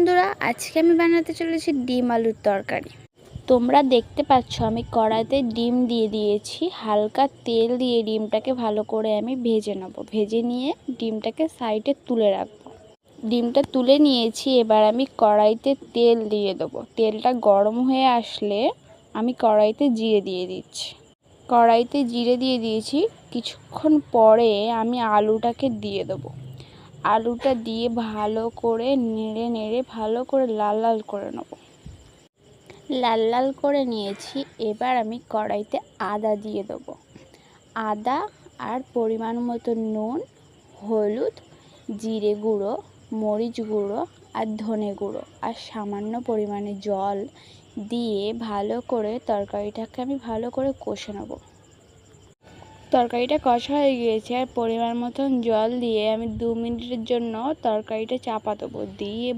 বন্ধুরা, আজকে আমি বানাতে চলেছি ডিম আলুর তরকারি। তোমরা দেখতে পাচ্ছ আমি কড়াইতে ডিম দিয়ে দিয়েছি। হালকা তেল দিয়ে ডিমটাকে ভালো করে আমি ভেজে নেব। ভেজে নিয়ে ডিমটাকে সাইডে তুলে রাখবো। ডিমটা তুলে নিয়েছি। এবার আমি কড়াইতে তেল দিয়ে দেবো। তেলটা গরম হয়ে আসলে আমি কড়াইতে জিরে দিয়ে দিচ্ছি। কড়াইতে জিরে দিয়ে দিয়েছি। কিছুক্ষণ পরে আমি আলুটাকে দিয়ে দেবো। আলুটা দিয়ে ভালো করে নেড়ে নেড়ে ভালো করে লাল লাল করে নেব। লাল লাল করে নিয়েছি। এবার আমি কড়াইতে আদা দিয়ে দেবো। আদা আর পরিমাণ মতো নুন, হলুদ, জিরে গুঁড়ো, মরিচ গুঁড়ো আর ধনে গুঁড়ো আর সামান্য পরিমাণে জল দিয়ে ভালো করে তরকারিটাকে আমি ভালো করে কষে নেব। তরকারিটা কষা হয়ে গিয়েছে আর পরিমাণ মতন জল দিয়ে আমি 2 মিনিটের জন্য তরকারিটা চাপা দেবো। দিয়ে